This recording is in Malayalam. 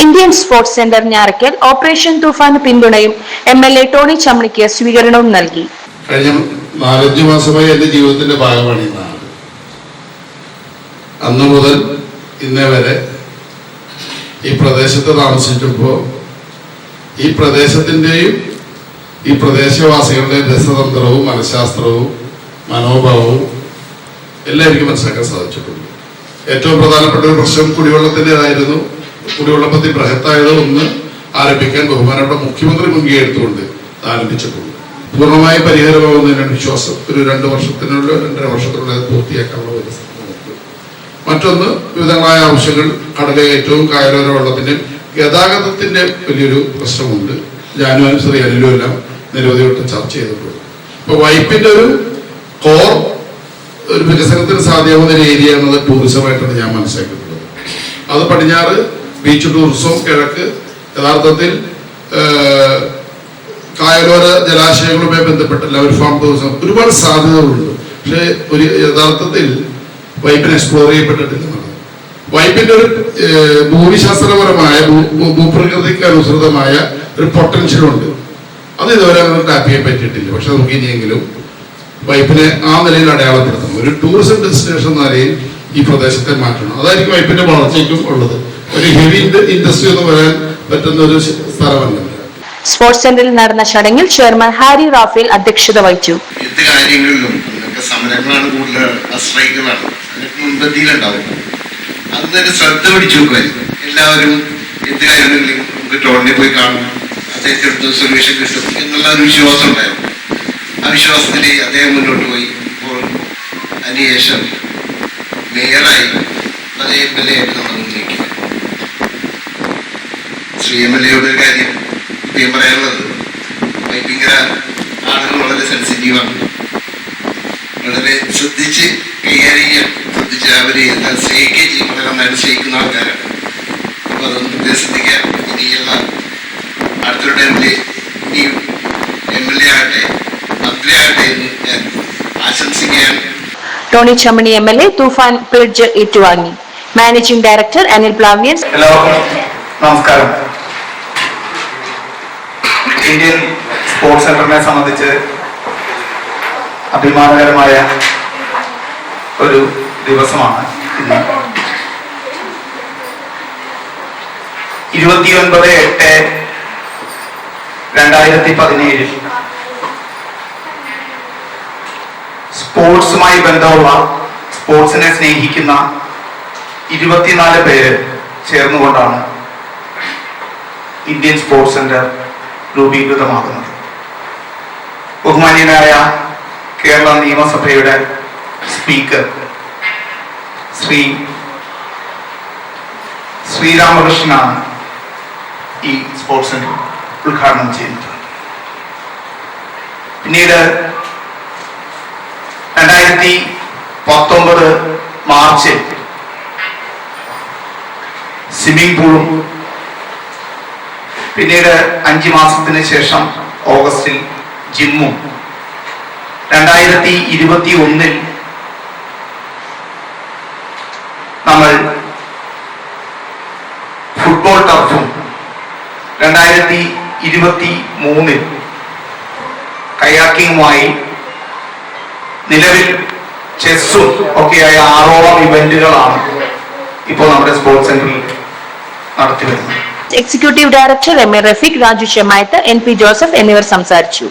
Indian sports centre Njarakkal operation തൂഫാന് പിന്തുണയും MLA ടോണി ചമ്മണിക്ക് സ്വീകരണവും നൽകി. കഴിഞ്ഞ 4-5 മാസമായി എന്റെ ജീവിതത്തിന്റെ ഭാഗമാണ് ഈ നാട്. അന്നു മുതൽ ഇന്നേ വരെ ഈ പ്രദേശത്ത് താമസിച്ചപ്പോൾ ഈ പ്രദേശത്തിന്റെയും ഈ പ്രദേശവാസികളുടെ രസതന്ത്രവും മനഃശാസ്ത്രവും മനോഭാവവും എല്ലാം എനിക്ക് മനസ്സിലാക്കാൻ സാധിച്ചിട്ടുണ്ട്. ഏറ്റവും പ്രധാനപ്പെട്ട ഒരു പ്രശ്നം കുടിവെള്ളത്തിൻ്റെതായിരുന്നു. കുടിവെള്ളപ്പത്തി ബൃഹത്തായത് ഒന്ന് ആരംഭിക്കാൻ ബഹുമാനപ്പെട്ട മുഖ്യമന്ത്രി മുൻകൈ എടുത്തുകൊണ്ട് ആരംഭിച്ചിട്ടുണ്ട്. പൂർണ്ണമായി പരിഹാരമാകുന്നതിനാണ് വിശ്വാസം. ഒരു 2 വർഷത്തിനുള്ളിൽ 2.5 വർഷത്തിനുള്ളിൽ അത് പൂർത്തിയാക്കാനുള്ള വ്യവസ്ഥ. മറ്റൊന്ന് വിവിധങ്ങളായ ആവശ്യങ്ങൾ, കടലേറ്റവും കായലോര വെള്ളത്തിന്റെ ഗതാഗതത്തിന്റെ വലിയൊരു പ്രശ്നമുണ്ട്. ജാനുവാനും ശ്രീ അനിലും എല്ലാം നിരവധി വട്ടം ചർച്ച ചെയ്തിട്ടുണ്ട്. ഇപ്പൊ വൈപ്പിന്റെ ഒരു കോർ ഒരു വികസനത്തിന് സാധ്യമാകുന്ന ഒരു ഏരിയ എന്നത് ടൂറിസമായിട്ടാണ് ഞാൻ മനസ്സിലാക്കിയിട്ടുള്ളത്. അത് പടിഞ്ഞാറ് ബീച്ച് ടൂറിസം, കിഴക്ക് യഥാർത്ഥത്തിൽ കായലോര ജലാശയങ്ങളുമായി ബന്ധപ്പെട്ട ലവൽ ഫാം ടൂറിസം ഒരുപാട് സാധ്യതകളുണ്ട്. പക്ഷെ ഒരു യഥാർത്ഥത്തിൽ വൈപ്പിന് എക്സ്പ്ലോർ ചെയ്യപ്പെട്ടിട്ടില്ല. വൈപ്പിന്റെ ഒരു ഭൂമിശാസ്ത്രപരമായ ഭൂപ്രകൃതിക്ക് അനുസൃതമായ ഒരു പൊട്ടൻഷ്യൽ ഉണ്ട്. അത് ഇതുവരെ അങ്ങനെ ടാപ്പ് ചെയ്യാൻ പറ്റിയിട്ടില്ല. പക്ഷെ നമുക്ക് ഇനിയെങ്കിലും വൈപ്പിനെ ആ നിലയിൽ അടയാളപ്പെടുത്തണം. ഒരു ടൂറിസം ഡെസ്റ്റിനേഷൻ എന്ന നിലയിൽ ഈ പ്രദേശത്തെ മാറ്റണം. അതായിരിക്കും വൈപ്പിന്റെ വളർച്ചയ്ക്കും ഉള്ളത്. ഒരു ഹെവി ഇൻഡസ്ട്രി എന്ന് പറയാൻ പറ്റുന്ന ഒരു സ്ഥലമല്ല. സ്പോർട്സ് സെന്ററിൽ നടന്ന ചടങ്ങിൽ ചെയർമാൻ ഹാരി റാഫേൽ അധ്യക്ഷത വഹിച്ചു. കാര്യങ്ങളിലും സമരങ്ങളാണ് കൂടുതൽ ആശ്രയിക്കുന്നതാണ്. മുൻപന്തിയിലുണ്ടാവും. അതൊരു ശ്രദ്ധ പിടിച്ചു നോക്കുമായിരുന്നു. എല്ലാവരും എന്ത് കാര്യങ്ങളിലും നമുക്ക് ടോണിനെ പോയി കാണും, അദ്ദേഹത്തെ അടുത്ത് സൊല്യൂഷൻ കിട്ടും എന്നുള്ള ഒരു വിശ്വാസം ഉണ്ടായിരുന്നു. ആ വിശ്വാസത്തിൽ അദ്ദേഹം മുന്നോട്ട് പോയി. ഇപ്പോൾ അതിനുശേഷം മേയറായി അതേ MLA ആയിട്ട് നമ്മൾ മുന്നേക്കുക. ശ്രീ MLA-യുടെ ഒരു കാര്യം ഇപ്പം പറയാനുള്ളത്, വൈപ്പിങ്കര ആളുകൾ വളരെ സെൻസിറ്റീവാണ്. വളരെ ശ്രദ്ധിച്ച് കൈകാര്യം ചെയ്യാൻ ശ്രദ്ധിച്ച് അവരെ സ്നേഹിക്കുകയും ചെയ്യും. വളരെ നന്നായിട്ട് സ്നേഹിക്കുന്ന ആൾക്കാരാണ്. അപ്പൊ അതൊന്നും പ്രത്യേകം ശ്രദ്ധിക്കാൻ. ഇനിയുള്ള അടുത്തൊരു ടൈമില് ഇനിയും MLA ആകട്ടെ, മന്ത്രി ആകട്ടെ എന്ന് ഞാൻ ആശംസിക്കുകയാണ്. ടോണി ചമ്മണി MLA തൂഫാൻ പ്ലഡ്ജ് ഏറ്റുവാങ്ങി. Managing director Anil പ്ലാവിയൻ. എല്ലാവർക്കും നമസ്കാരം. ഇന്ത്യൻ സ്പോർട്സ് സെന്ററിനെ സംബന്ധിച്ച് അഭിമാനകരമായ ഒരു ദിവസമാണ് ഇന്ന്. 29/8/2017 സ്പോർട്സുമായി ബന്ധമുള്ള, സ്പോർട്സിനെ സ്നേഹിക്കുന്ന 24 പേര് ചേർന്നുകൊണ്ടാണ് ഇന്ത്യൻ സ്പോർട്സ് സെന്റർ രൂപീകൃതമാകുന്നത്. ബഹുമാന്യനായ കേരള നിയമസഭയുടെ സ്പീക്കർ ശ്രീ ശ്രീരാമകൃഷ്ണനാണ് ഈ സ്പോർട്സ് സെന്റർ ഉദ്ഘാടനം ചെയ്യുന്നത്. പിന്നീട് 2019 മാർച്ചിൽ സ്വിമ്മിംഗ് പൂളും, പിന്നീട് 5 മാസത്തിന് ശേഷം ഓഗസ്റ്റിൽ ജിമ്മും, 2021 നമ്മൾ ഫുട്ബോൾ ടർഫും, 2023 കയാക്കിങ്ങുമായി, നിലവിൽ ചെസ്സും ഒക്കെയായ 6ഓളം ഇവന്റുകളാണ് ഇപ്പോൾ നമ്മുടെ സ്പോർട്സ് സെന്ററിൽ നടത്തി വരുന്നത്. Executive director MA Rafeeq, Raju Shemayath, NP Joseph എന്നിവർ സംസാരിച്ചു.